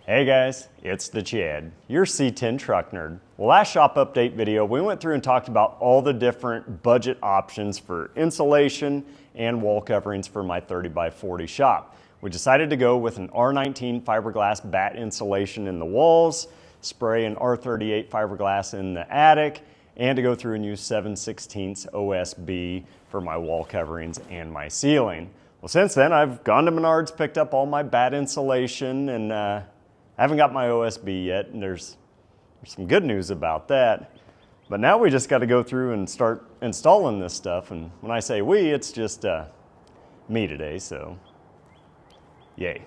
Hey guys, it's the Chad, your C10 truck nerd. Well, last shop update video, we went through and talked about all the different budget options for insulation and wall coverings for my 30x40 shop. We decided to go with an R19 fiberglass batt insulation in the walls, spray an R38 fiberglass in the attic, and to go through and use 7/16 OSB for my wall coverings and my ceiling. Well, since then, I've gone to Menards, picked up all my batt insulation, and I haven't got my OSB yet, and there's some good news about that. But now we just got to go through and start installing this stuff. And when I say we, it's just me today, so yay.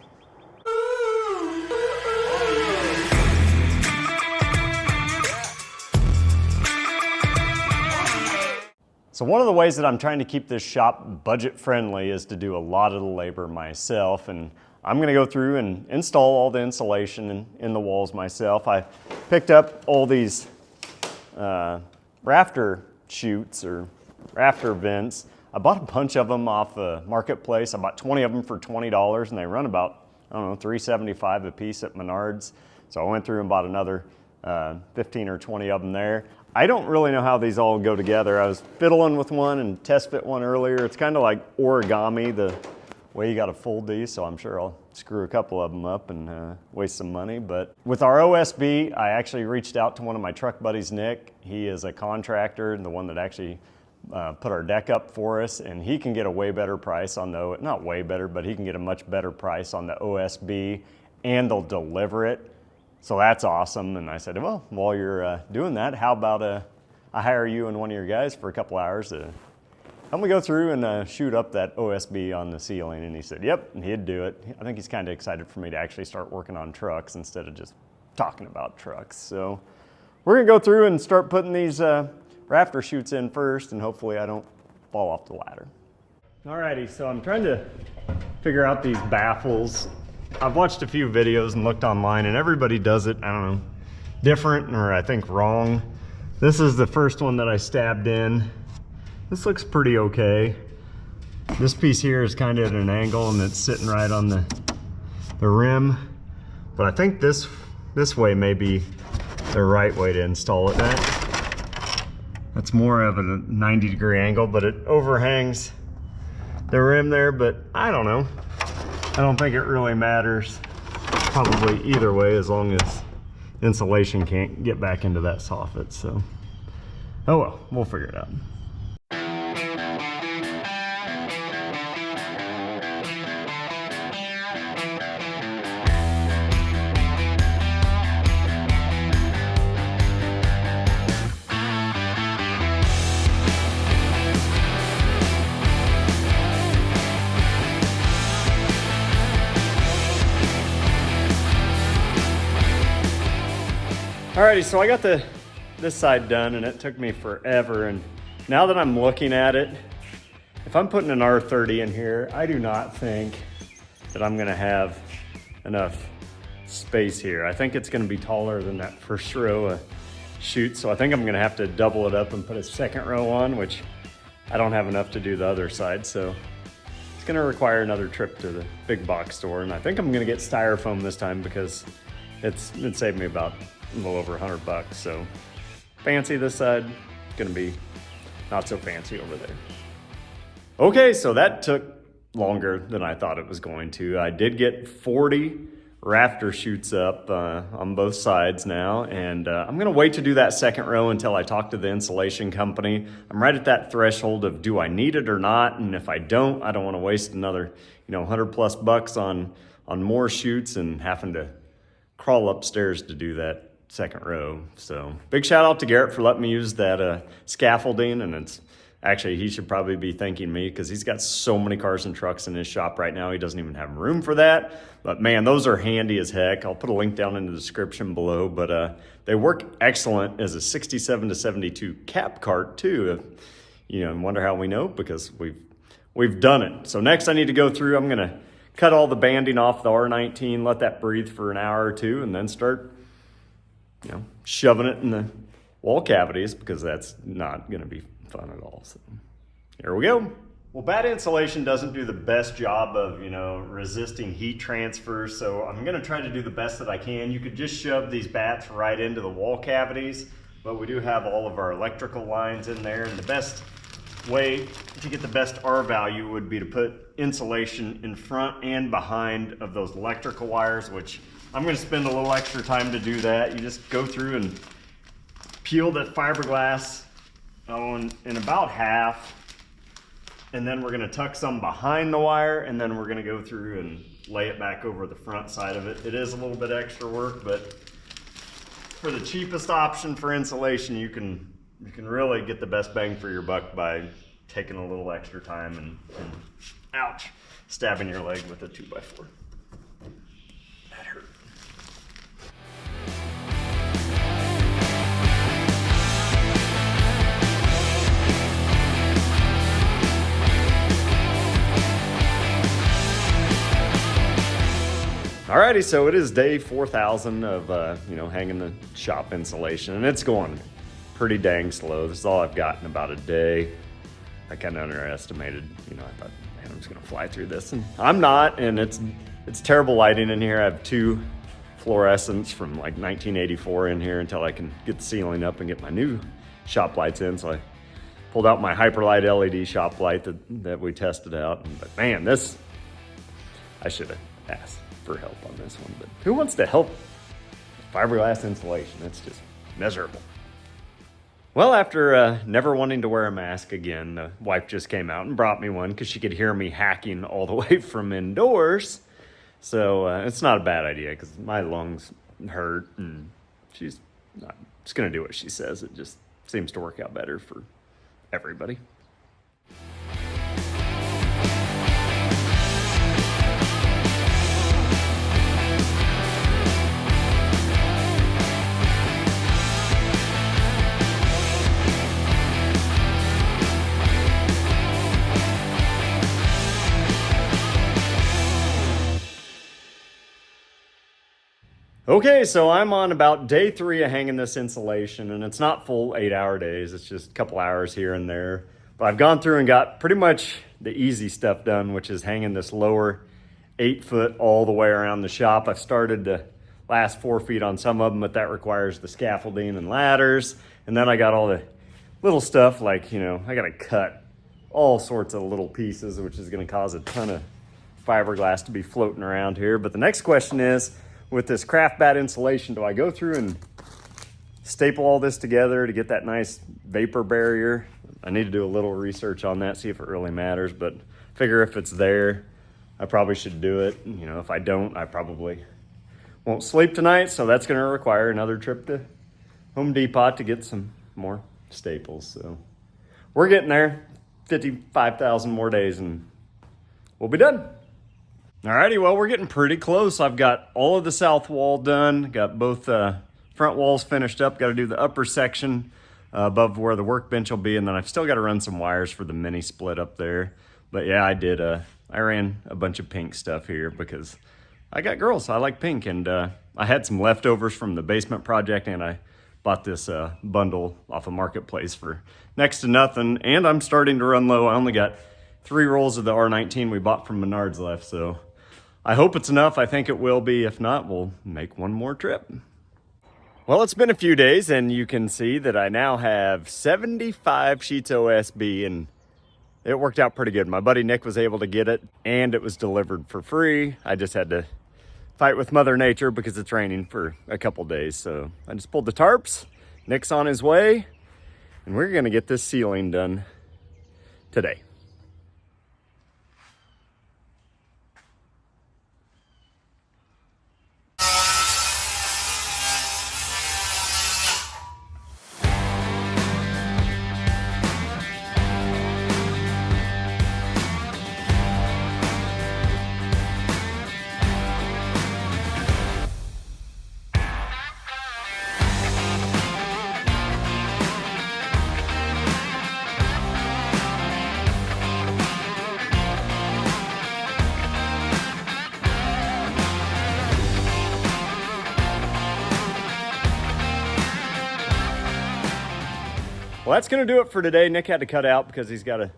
So one of the ways that I'm trying to keep this shop budget friendly is to do a lot of the labor myself, and I'm gonna go through and install all the insulation in the walls myself. I picked up all these rafter chutes or rafter vents. I bought a bunch of them off a marketplace. I bought 20 of them for $20 and they run about, I don't know, $3.75 a piece at Menards. So I went through and bought another 15 or 20 of them there. I don't really know how these all go together. I was fiddling with one and test fit one earlier. It's kind of like origami, the way you got to fold these, so I'm sure I'll screw a couple of them up and waste some money. But with our OSB, I actually reached out to one of my truck buddies, Nick. He is a contractor, the one that actually put our deck up for us, and he can get a way better price on the, not way better, but he can get a much better price on the OSB, and they'll deliver it. So that's awesome. And I said, well, while you're doing that, how about I hire you and one of your guys for a couple hours to help me go through and shoot up that OSB on the ceiling? And he said, yep, and he'd do it. I think he's kind of excited for me to actually start working on trucks instead of just talking about trucks. So we're gonna go through and start putting these rafter chutes in first, and hopefully I don't fall off the ladder. Alrighty, so I'm trying to figure out these baffles. I've watched a few videos and looked online, and everybody does it, I don't know, different, or I think wrong. This is the first one that I stabbed in. This looks pretty okay. This piece here is kind of at an angle and it's sitting right on the rim. But I think this way may be the right way to install it. That's more of a 90-degree angle, but it overhangs the rim there, but I don't know. I don't think it really matters. Probably either way, as long as insulation can't get back into that soffit, so. Oh well, we'll figure it out. Alrighty, so I got this side done, and it took me forever, and now that I'm looking at it, if I'm putting an R30 in here, I do not think that I'm gonna have enough space here. I think it's gonna be taller than that first row of chutes, so I think I'm gonna have to double it up and put a second row on, which I don't have enough to do the other side, so it's gonna require another trip to the big box store, and I think I'm gonna get styrofoam this time because it saved me about a little over $100, so fancy this side, gonna be not so fancy over there. Okay, so that took longer than I thought it was going to. I did get 40 rafter chutes up on both sides now, and I'm gonna wait to do that second row until I talk to the insulation company. I'm right at that threshold of do I need it or not, and if I don't wanna waste another, $100+ on more chutes and having to crawl upstairs to do that second row. So big shout out to Garrett for letting me use that scaffolding, and it's actually, he should probably be thanking me because he's got so many cars and trucks in his shop right now, he doesn't even have room for that. But man, those are handy as heck. I'll put a link down in the description below, but they work excellent as a 67 to 72 cap cart too. And wonder how we know, because we've done it. So next I need to go through, I'm gonna cut all the banding off the R19, let that breathe for an hour or two, and then start shoving it in the wall cavities, because that's not gonna be fun at all. So here we go. Well, bad insulation doesn't do the best job of, resisting heat transfer, so I'm gonna try to do the best that I can. You could just shove these bats right into the wall cavities, but we do have all of our electrical lines in there, and the best way to get the best R value would be to put insulation in front and behind of those electrical wires, which I'm gonna spend a little extra time to do that. You just go through and peel that fiberglass in about half, and then we're gonna tuck some behind the wire, and then we're gonna go through and lay it back over the front side of it. It is a little bit extra work, but for the cheapest option for insulation, you can really get the best bang for your buck by taking a little extra time and ouch, stabbing your leg with a 2x4. That hurt. Alrighty, so it is day 4,000 of hanging the shop insulation, and it's going pretty dang slow. This is all I've got in about a day. I kind of underestimated, I thought, man, I'm just gonna fly through this, and I'm not. And it's terrible lighting in here. I have two fluorescents from like 1984 in here until I can get the ceiling up and get my new shop lights in. So I pulled out my Hyperlight LED shop light that we tested out. But man, I should have asked for help on this one, but who wants to help fiberglass insulation? It's just miserable. Well, after never wanting to wear a mask again, the wife just came out and brought me one because she could hear me hacking all the way from indoors. So it's not a bad idea because my lungs hurt, and she's not just gonna do what she says. It just seems to work out better for everybody. Okay, so I'm on about day 3 of hanging this insulation, and it's not full 8-hour days. It's just a couple hours here and there. But I've gone through and got pretty much the easy stuff done, which is hanging this lower 8 foot all the way around the shop. I've started the last 4 feet on some of them, but that requires the scaffolding and ladders. And then I got all the little stuff like, I got to cut all sorts of little pieces, which is going to cause a ton of fiberglass to be floating around here. But the next question is, with this craft bat insulation, do I go through and staple all this together to get that nice vapor barrier? I need to do a little research on that, see if it really matters, but figure if it's there, I probably should do it. If I don't, I probably won't sleep tonight, so that's gonna require another trip to Home Depot to get some more staples. So we're getting there, 55,000 more days and we'll be done. Alrighty, well, we're getting pretty close. I've got all of the south wall done, got both front walls finished up, got to do the upper section above where the workbench will be, and then I've still got to run some wires for the mini split up there. But yeah, I ran a bunch of pink stuff here because I got girls, I like pink, and I had some leftovers from the basement project, and I bought this bundle off of Marketplace for next to nothing, and I'm starting to run low. I only got 3 rolls of the R19 we bought from Menards left, so I hope it's enough. I think it will be. If not, we'll make one more trip. Well, it's been a few days, and you can see that I now have 75 sheets OSB, and it worked out pretty good. My buddy Nick was able to get it, and it was delivered for free. I just had to fight with Mother Nature because it's raining for a couple days. So I just pulled the tarps. Nick's on his way, and we're gonna get this ceiling done today. Well, that's going to do it for today. Nick had to cut out because he's got to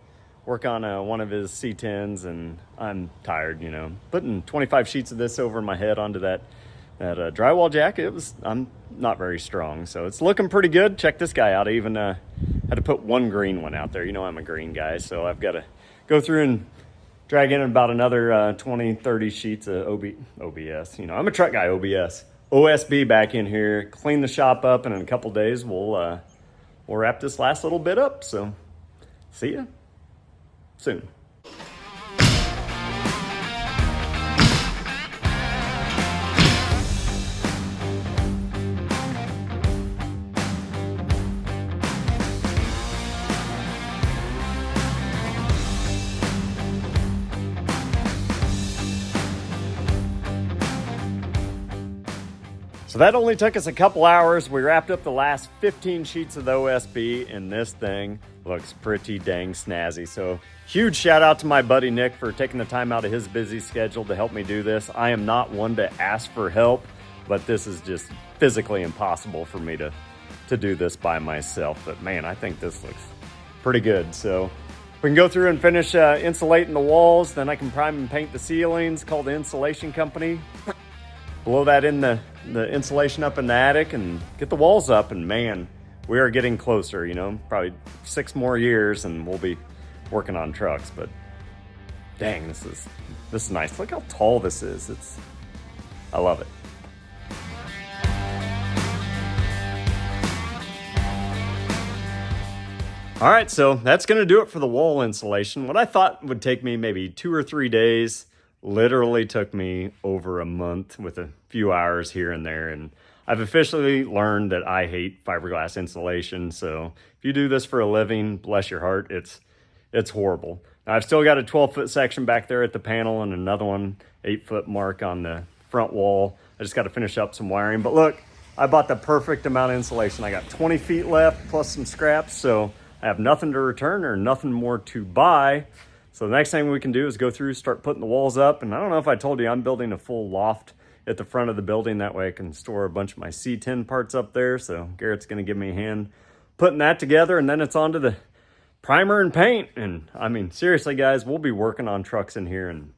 work on one of his C10s, and I'm tired, you know. Putting 25 sheets of this over my head onto that drywall jacket, I'm not very strong, so it's looking pretty good. Check this guy out. I even had to put one green one out there. You know I'm a green guy, so I've got to go through and drag in about another 20, 30 sheets of OBS. You know, I'm a truck guy, OBS. OSB back in here, clean the shop up, and in a couple days we'll wrap this last little bit up. So see ya soon. So that only took us a couple hours. We wrapped up the last 15 sheets of the OSB, and this thing looks pretty dang snazzy. So huge shout out to my buddy Nick for taking the time out of his busy schedule to help me do this. I am not one to ask for help, but this is just physically impossible for me to do this by myself. But man, I think this looks pretty good. So we can go through and finish insulating the walls, then I can prime and paint the ceilings, call the insulation company, blow that in the insulation up in the attic, and get the walls up. And man, we are getting closer, you know, probably 6 more years and we'll be working on trucks. But dang, this is nice. Look how tall this is. I love it. All right, so that's gonna do it for the wall insulation. What I thought would take me maybe 2 or 3 days literally took me over a month with a few hours here and there. And I've officially learned that I hate fiberglass insulation. So if you do this for a living, bless your heart, it's horrible. Now, I've still got a 12-foot section back there at the panel and another one 8-foot mark on the front wall. I just got to finish up some wiring. But look, I bought the perfect amount of insulation. I got 20 feet left plus some scraps. So I have nothing to return or nothing more to buy. So the next thing we can do is go through, start putting the walls up. And I don't know if I told you, I'm building a full loft at the front of the building. That way I can store a bunch of my C10 parts up there. So Garrett's gonna give me a hand putting that together, and then it's on to the primer and paint. And I mean, seriously guys, we'll be working on trucks in here in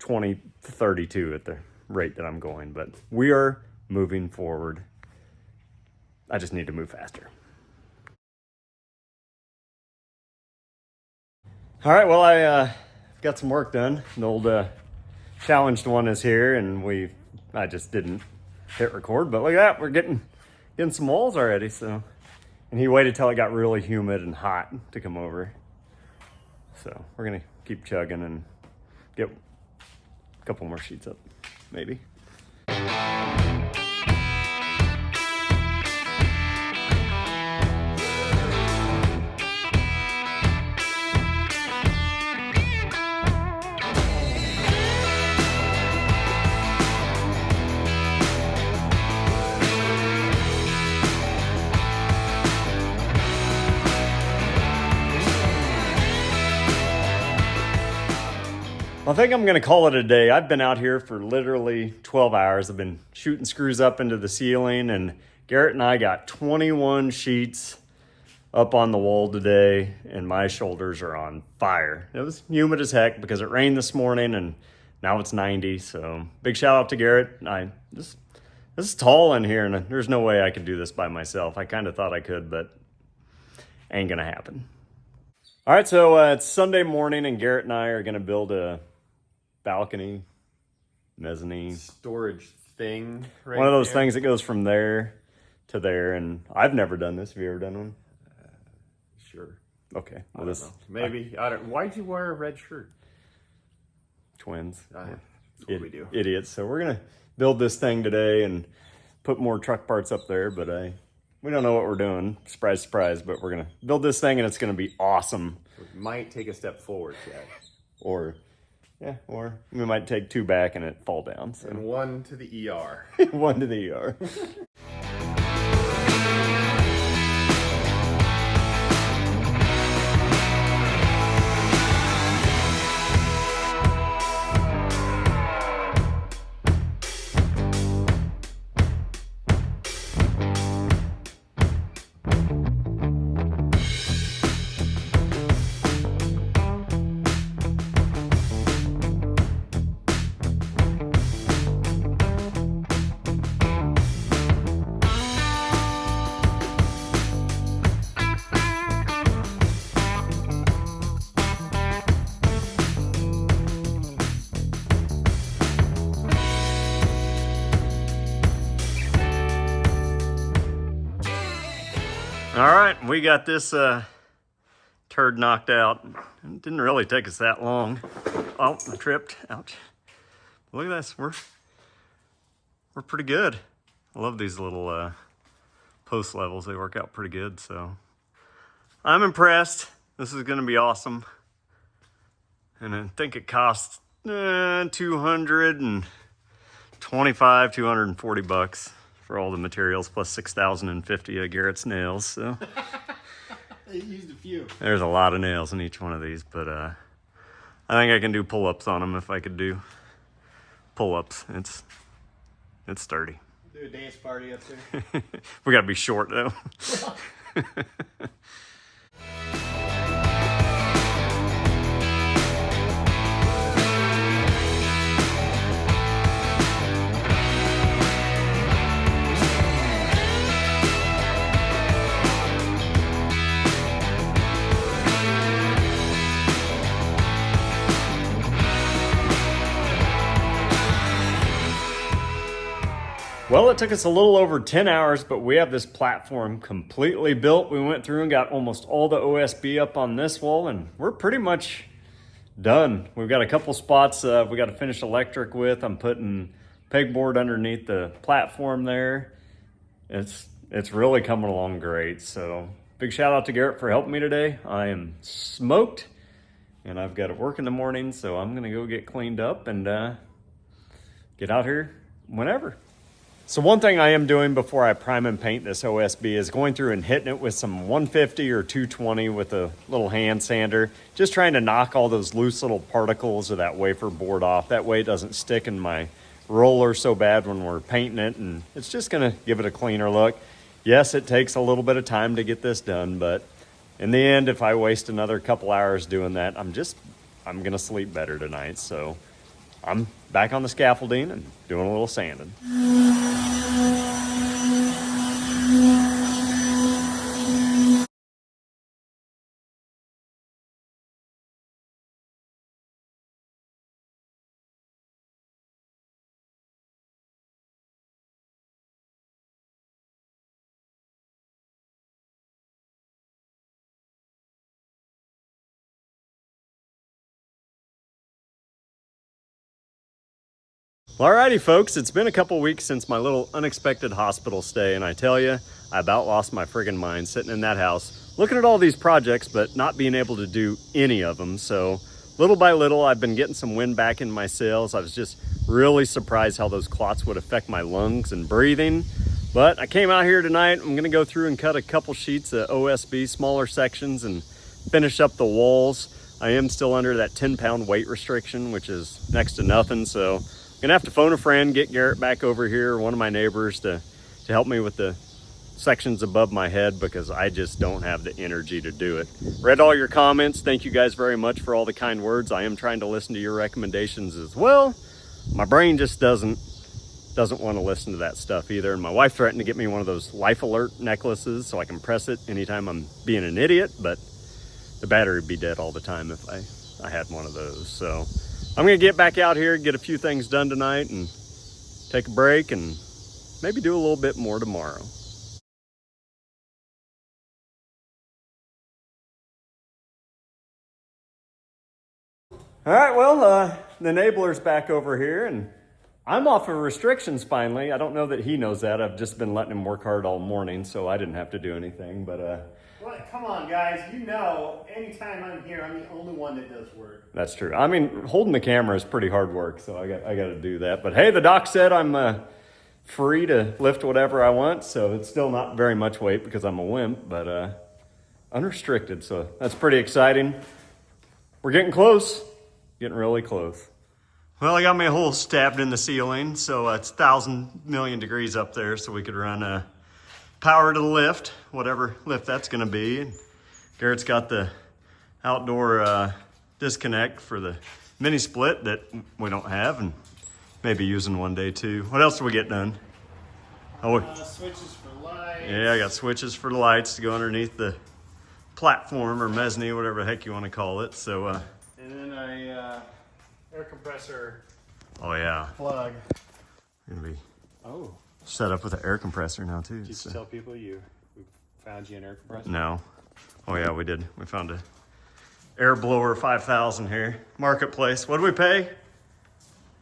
2032 at the rate that I'm going, but we are moving forward. I just need to move faster. All right, well, I got some work done. The old challenged one is here, and I just didn't hit record, but look at that, we're getting some walls already. So, and he waited till it got really humid and hot to come over. So we're gonna keep chugging and get a couple more sheets up, maybe. I think I'm gonna call it a day. I've been out here for literally 12 hours. I've been shooting screws up into the ceiling, and Garrett and I got 21 sheets up on the wall today, and my shoulders are on fire. It was humid as heck because it rained this morning, and now it's 90. So big shout out to Garrett. This is tall in here, and there's no way I could do this by myself. I kind of thought I could, but ain't gonna happen. All right, so it's Sunday morning, and Garrett and I are gonna build a balcony, mezzanine storage thing, right? One of those things that goes from there to there. And I've never done this. Have you ever done one? Sure. Okay. Well, I don't know. Maybe. I don't. Why'd you wear a red shirt? Twins. That's what we do. Idiots. So we're gonna build this thing today and put more truck parts up there. But we don't know what we're doing. Surprise, surprise. But we're gonna build this thing, and it's gonna be awesome. It might take a step forward, Chad. Or we might take 2 back and it fall down. So. And 1 to the ER. 1 to the ER. All right, we got this turd knocked out. It didn't really take us that long. Oh, I tripped. Ouch. Look at this. We're pretty good. I love these little post levels. They work out pretty good. So I'm impressed. This is going to be awesome. And I think it costs $225, $240 for all the materials, plus 6,050 of Garrett's nails. So They used a few. there's a lot of nails in each one of these, but I think I can do pull-ups on them if I could do pull-ups. It's sturdy. Do a dance party up there. We gotta be short though. Well, it took us a little over 10 hours, but we have this platform completely built. We went through and got almost all the OSB up on this wall, and we're pretty much done. We've got a couple spots we got to finish electric with. I'm putting pegboard underneath the platform there. It's really coming along great. So big shout out to Garrett for helping me today. I am smoked, and I've got to work in the morning, so I'm gonna go get cleaned up and get out here whenever. So one thing I am doing before I prime and paint this OSB is going through and hitting it with some 150 or 220 with a little hand sander, just trying to knock all those loose little particles of that wafer board off. That way it doesn't stick in my roller so bad when we're painting it, and it's just gonna give it a cleaner look. Yes, it takes a little bit of time to get this done, but in the end, if I waste another couple hours doing that, I'm gonna sleep better tonight. So I'm back on the scaffolding and doing a little sanding. Alrighty folks, it's been a couple weeks since my little unexpected hospital stay, and I tell you, I about lost my friggin' mind sitting in that house, looking at all these projects, but not being able to do any of them. So little by little, I've been getting some wind back in my sails. I was just really surprised how those clots would affect my lungs and breathing. But I came out here tonight. I'm gonna go through and cut a couple sheets of OSB, smaller sections, and finish up the walls. I am still under that 10-pound weight restriction, which is next to nothing. So I'm gonna have to phone a friend, get Garrett back over here, one of my neighbors, to help me with the sections above my head, because I just don't have the energy to do it. Read all your comments. Thank you guys very much for all the kind words. I am trying to listen to your recommendations as well. My brain just doesn't want to listen to that stuff either. And my wife threatened to get me one of those life alert necklaces so I can press it anytime I'm being an idiot, but the battery would be dead all the time if I had one of those. So I'm gonna get back out here, get a few things done tonight, and take a break, and maybe do a little bit more tomorrow. All right, well, the enabler's back over here, and I'm off of restrictions finally. I don't know that he knows that. I've just been letting him work hard all morning, so I didn't have to do anything, but What? Come on, guys. You know, anytime I'm here, I'm the only one that does work. that's true. I mean, holding the camera is pretty hard work, so I got to do that. But hey, the doc said I'm free to lift whatever I want, so it's still not very much weight because I'm a wimp, but unrestricted, so that's pretty exciting. We're getting close, getting really close. Well, I got my hole stabbed in the ceiling, so it's 1,000 million degrees up there, so we could run power to the lift, whatever lift that's gonna be. And Garrett's got the outdoor disconnect for the mini split that we don't have, and maybe using one day too. What else do we get done? Oh, Switches for lights. yeah, I got switches for the lights to go underneath the platform or mezzanine, whatever the heck you want to call it. So, And then a air compressor oh yeah, plug. gonna be Oh. set up with an air compressor now too. Just So. tell people we Found you an air compressor? No. Oh yeah, we did. We found a air blower 5000 here. Marketplace. What did we pay?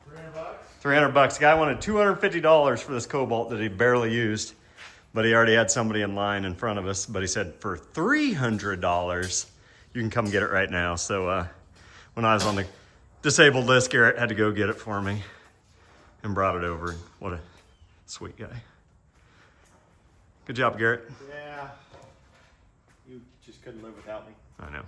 $300. $300. Guy wanted $250 for this Cobalt that he barely used, but he already had somebody in line in front of us. But he said for $300, you can come get it right now. So when I was on the disabled list, Garrett had to go get it for me and brought it over. What a sweet guy. Good job, Garrett. Yeah. You just couldn't live without me. I know.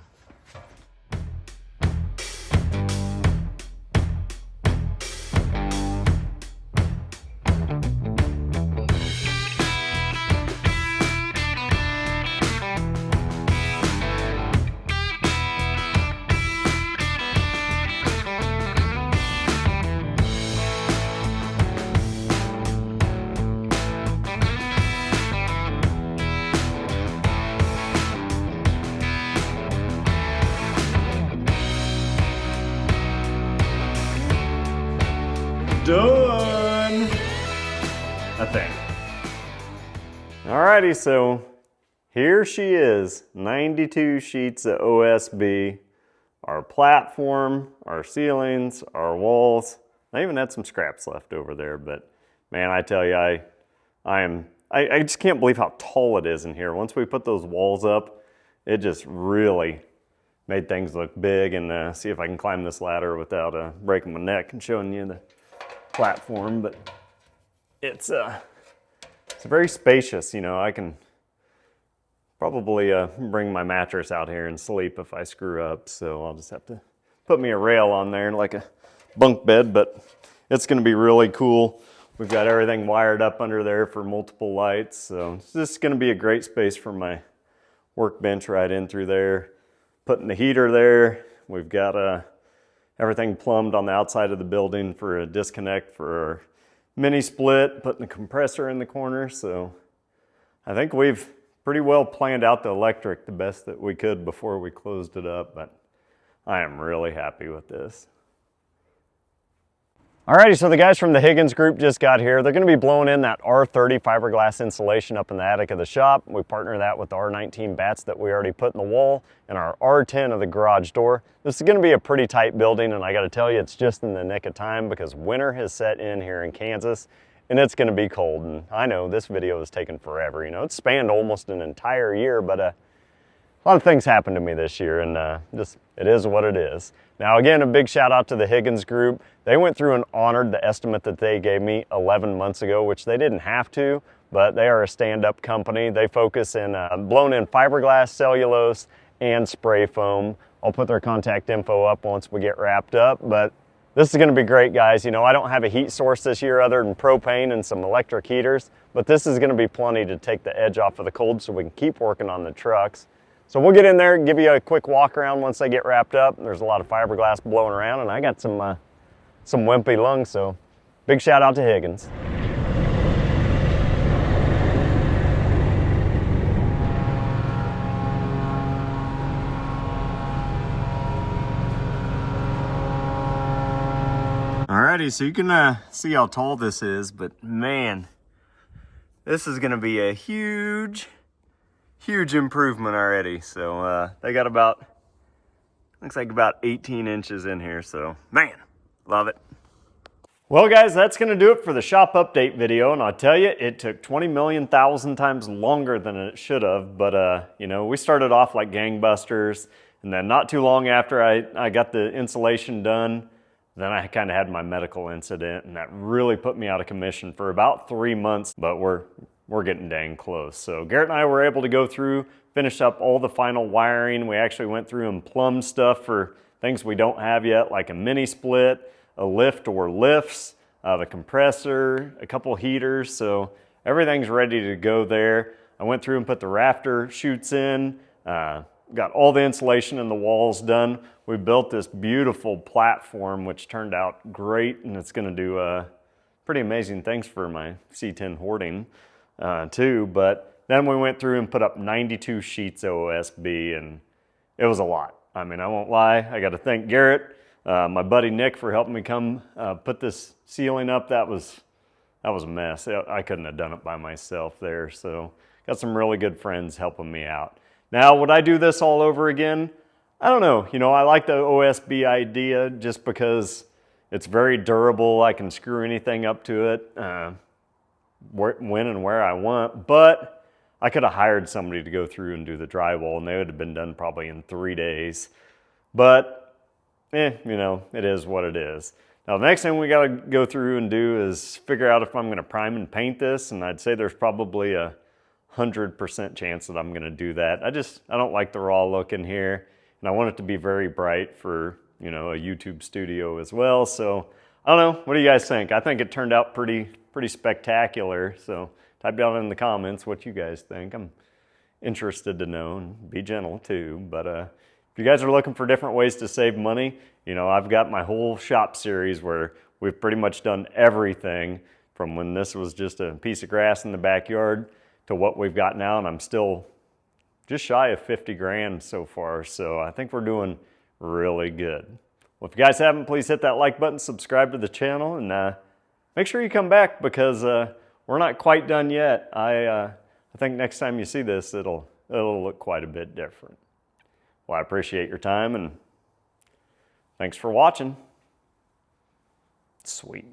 Done, I think. Alrighty, so here she is, 92 sheets of OSB, our platform, our ceilings, our walls. I even had some scraps left over there, but man, I tell you, I just can't believe how tall it is in here. Once we put those walls up, it just really made things look big. And see if I can climb this ladder without breaking my neck and showing you the platform, but it's very spacious. You know, I can probably bring my mattress out here and sleep if I screw up, so I'll just have to put me a rail on there like a bunk bed, but it's going to be really cool. We've got everything wired up under there for multiple lights, so this is going to be a great space for my workbench right in through there. Putting the heater there. We've got everything plumbed on the outside of the building for a disconnect for our mini split, putting the compressor in the corner. So I think we've pretty well planned out the electric the best that we could before we closed it up, but I am really happy with this. Alrighty, so the guys from the Higgins group just got here. They're going to be blowing in that R30 fiberglass insulation up in the attic of the shop. We partner that with the R19 bats that we already put in the wall and our R10 of the garage door. This is going to be a pretty tight building, and I got to tell you, it's just in the nick of time because winter has set in here in Kansas and it's going to be cold. And I know this video has taken forever. You know, it's spanned almost an entire year, but a lot of things happened to me this year, and just it is what it is. Now again, a big shout out to the Higgins group. They went through and honored the estimate that they gave me 11 months ago, which they didn't have to, but they are a stand-up company. They focus in blown in fiberglass, cellulose, and spray foam. I'll put their contact info up once we get wrapped up, but this is gonna be great, guys. You know, I don't have a heat source this year other than propane and some electric heaters, but this is gonna be plenty to take the edge off of the cold so we can keep working on the trucks. So we'll get in there and give you a quick walk around once they get wrapped up. There's a lot of fiberglass blowing around, and I got some wimpy lungs, so big shout out to Higgins. Alrighty, so you can see how tall this is, but man, this is gonna be a huge improvement already. So they got about, looks like about 18 inches in here, so man, love it. Well guys, that's gonna do it for the shop update video, and I'll tell you, it took 20 million thousand times longer than it should have, but you know, we started off like gangbusters, and then not too long after I got the insulation done, then I kind of had my medical incident, and that really put me out of commission for about 3 months, but we're getting dang close. So Garrett and I were able to go through, finish up all the final wiring. We actually went through and plumbed stuff for things we don't have yet, like a mini split, a lift or lifts, the compressor, a couple heaters. So everything's ready to go there. I went through and put the rafter chutes in, got all the insulation in the walls done. We built this beautiful platform, which turned out great, and it's gonna do pretty amazing things for my C10 hoarding too. But then we went through and put up 92 sheets of OSB, and it was a lot. I mean, I won't lie. I got to thank Garrett, my buddy Nick, for helping me come put this ceiling up. That was a mess. I couldn't have done it by myself there. So got some really good friends helping me out. Now, would I do this all over again? I don't know. You know, I like the OSB idea just because it's very durable. I can screw anything up to it when and where I want, but I could have hired somebody to go through and do the drywall, and they would have been done probably in 3 days. But, you know, it is what it is. Now, the next thing we got to go through and do is figure out if I'm going to prime and paint this, and I'd say there's probably a 100% chance that I'm going to do that. I don't like the raw look in here, and I want it to be very bright for, you know, a YouTube studio as well. So, I don't know. What do you guys think? I think it turned out pretty spectacular. So, type down in the comments what you guys think. I'm interested to know, and be gentle too. But if you guys are looking for different ways to save money, you know, I've got my whole shop series where we've pretty much done everything from when this was just a piece of grass in the backyard to what we've got now, and I'm still just shy of 50 grand so far. So I think we're doing really good. Well, if you guys haven't, please hit that like button, subscribe to the channel, and make sure you come back because we're not quite done yet. I think next time you see this, it'll look quite a bit different. Well, I appreciate your time, and thanks for watching. Sweet.